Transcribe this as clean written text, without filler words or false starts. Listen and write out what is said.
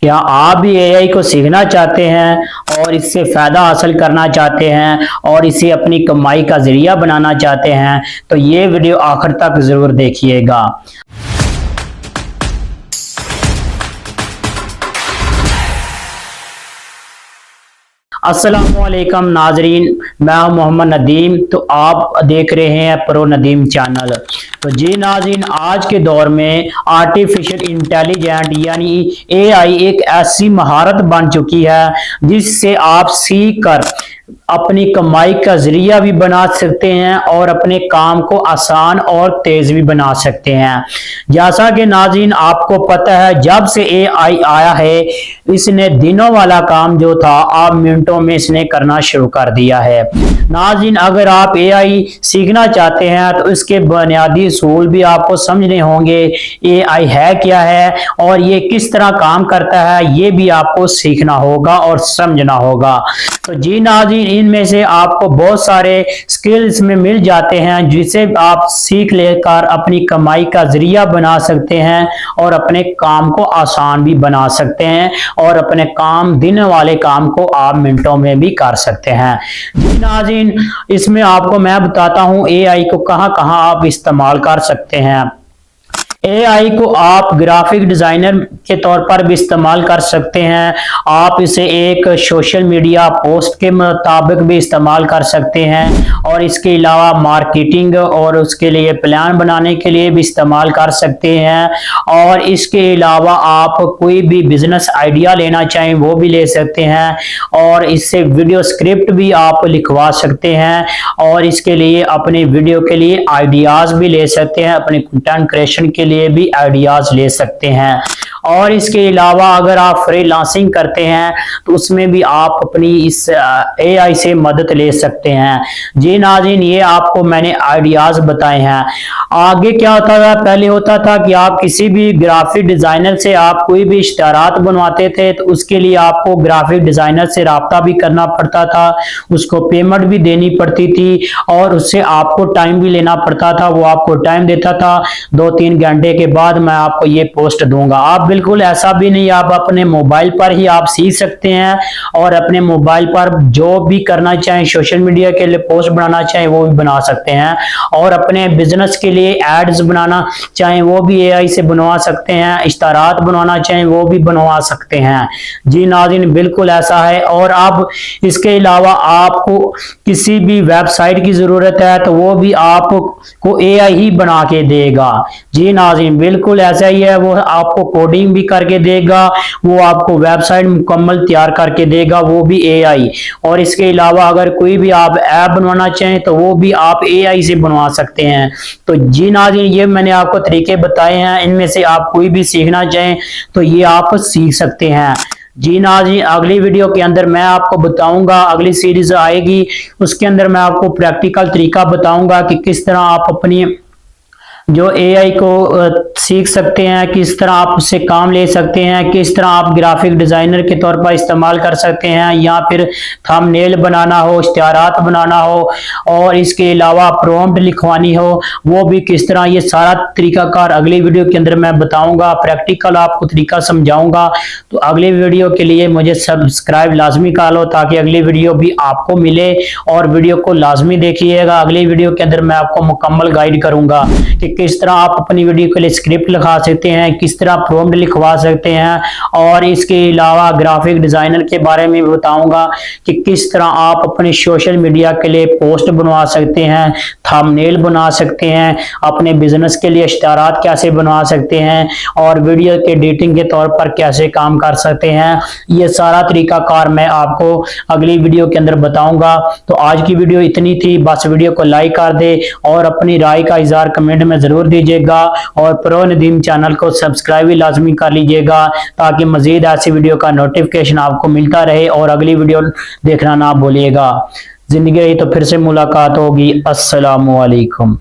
क्या आप भी एआई को सीखना चाहते हैं और इससे फायदा हासिल करना चाहते हैं और इसे अपनी कमाई का जरिया बनाना चाहते हैं? तो ये वीडियो आखिर तक जरूर देखिएगा। अस्सलामुअलैकुम नाजरीन, मैं हूं मोहम्मद नदीम। तो आप देख रहे हैं प्रो नदीम चैनल। तो जी नाजरीन, आज के दौर में आर्टिफिशियल इंटेलिजेंट यानी एआई एक ऐसी महारत बन चुकी है जिससे आप सीख कर अपनी कमाई का जरिया भी बना सकते हैं और अपने काम को आसान और तेज भी बना सकते हैं। जैसा कि नाज़रीन आपको पता है, जब से एआई आया है इसने दिनों वाला काम जो था आप मिनटों में इसने करना शुरू कर दिया है। नाज़रीन, अगर आप एआई सीखना चाहते हैं तो इसके बुनियादी असूल भी आपको समझने होंगे। एआई है क्या है और ये किस तरह काम करता है, ये भी आपको सीखना होगा और समझना होगा। तो जी नाज़रीन, इनमें से आपको बहुत सारे स्किल्स में मिल जाते हैं जिसे आप सीख लेकर अपनी कमाई का जरिया बना सकते हैं और अपने काम को आसान भी बना सकते हैं और अपने दिन वाले काम को आप मिनटों में भी कर सकते हैं। जी नाज़रीन, इसमें आपको मैं बताता हूं एआई को कहां कहां आप इस्तेमाल कर सकते हैं। एआई को आप ग्राफिक डिजाइनर के तौर पर भी इस्तेमाल कर सकते हैं। आप इसे एक सोशल मीडिया पोस्ट के मुताबिक भी इस्तेमाल कर सकते हैं और इसके अलावा मार्केटिंग और उसके लिए प्लान बनाने के लिए भी इस्तेमाल कर सकते हैं। और इसके अलावा आप कोई भी बिजनेस आइडिया लेना चाहें वो भी ले सकते हैं और इससे वीडियो स्क्रिप्ट भी आप लिखवा सकते हैं और इसके लिए अपने वीडियो के लिए आइडियाज भी ले सकते हैं, अपने कंटेंट क्रिएशन के लिए भी आइडियाज ले सकते हैं। और इसके अलावा अगर आप फ्रीलांसिंग करते हैं तो उसमें भी आप अपनी इस एआई से मदद ले सकते हैं। जी नाज़रीन, ये आपको मैंने आइडियाज बताए हैं। आगे क्या होता था, पहले होता था कि आप किसी भी ग्राफिक डिजाइनर से आप कोई भी इश्तिहारात बनवाते थे तो उसके लिए आपको ग्राफिक डिजाइनर से राब्ता भी करना पड़ता था, उसको पेमेंट भी देनी पड़ती थी और उससे आपको टाइम भी लेना पड़ता था। वो आपको टाइम देता था 2-3 घंटे के बाद मैं आपको ये पोस्ट दूंगा। आप बिल्कुल ऐसा भी नहीं, आप अपने मोबाइल पर ही आप सीख सकते हैं और अपने मोबाइल पर जो भी करना चाहें, सोशल मीडिया के लिए पोस्ट बनाना चाहें वो भी बना सकते हैं और अपने बिजनेस के लिए एड्स बनाना चाहें वो भी एआई से बनवा सकते हैं, इश्तिहारात बनवाना चाहें वो भी बनवा सकते हैं। जी नाज़रीन, बिल्कुल ऐसा है। और अब इसके अलावा आपको किसी भी वेबसाइट की जरूरत है तो वो भी आपको एआई ही बना के देगा। जी नाज़रीन, बिल्कुल ऐसा ही है। वो आपको कोडिंग भी करके देगा, वो आपको वेबसाइट मुकम्मल तैयार करके देगा, वो भी एआई। और इसके अलावा अगर कोई भी आप ऐप बनवाना चाहें तो वो भी आप एआई से बनवा सकते हैं। तो जी नाज़रीन, ये मैंने आपको तरीके बताए हैं, इनमें से आप कोई भी सीखना चाहें तो ये आप सीख सकते हैं। जी नाज़रीन, अगली वीडियो के अंदर मैं आपको बताऊंगा, अगली सीरीज आएगी उसके अंदर मैं आपको प्रैक्टिकल तरीका बताऊंगा कि किस तरह आप अपनी जो एआई को सीख सकते हैं, किस तरह आप उससे काम ले सकते हैं, किस तरह आप ग्राफिक डिजाइनर के तौर पर इस्तेमाल कर सकते हैं या फिर थंबनेल बनाना हो, इश्तिहारात बनाना हो और इसके अलावा प्रॉम्प्ट लिखवानी हो वो भी किस तरह, ये सारा तरीकाकार अगली वीडियो के अंदर मैं बताऊंगा, प्रैक्टिकल आपको तरीका समझाऊंगा। तो अगली वीडियो के लिए मुझे सब्सक्राइब लाजमी कर लो ताकि अगली वीडियो भी आपको मिले और वीडियो को लाजमी देखिएगा। अगली वीडियो के अंदर मैं आपको मुकम्मल गाइड करूंगा कि किस तरह आप अपनी वीडियो के लिए स्क्रिप्ट लिखा सकते हैं, किस तरह प्रॉम्प्ट लिखवा सकते हैं और इसके अलावा ग्राफिक डिजाइनर के बारे में बताऊंगा कि किस तरह आप अपने सोशल मीडिया के लिए पोस्ट बनवा सकते हैं, थंबनेल बना सकते हैं, अपने बिजनेस के लिए इश्तिहारात कैसे बनवा सकते हैं और वीडियो के एडिटिंग के तौर पर कैसे काम कर सकते हैं। ये सारा तरीकाकार मैं आपको अगली वीडियो के अंदर बताऊंगा। तो आज की वीडियो इतनी थी, बस वीडियो को लाइक कर दे और अपनी राय का इज़हार कमेंट में जरूर दीजिएगा और प्रो नदीम चैनल को सब्सक्राइब भी लाजमी कर लीजिएगा ताकि मजीद ऐसी वीडियो का नोटिफिकेशन आपको मिलता रहे और अगली वीडियो देखना ना भूलिएगा। जिंदगी रही तो फिर से मुलाकात होगी। अस्सलामु अलैकुम।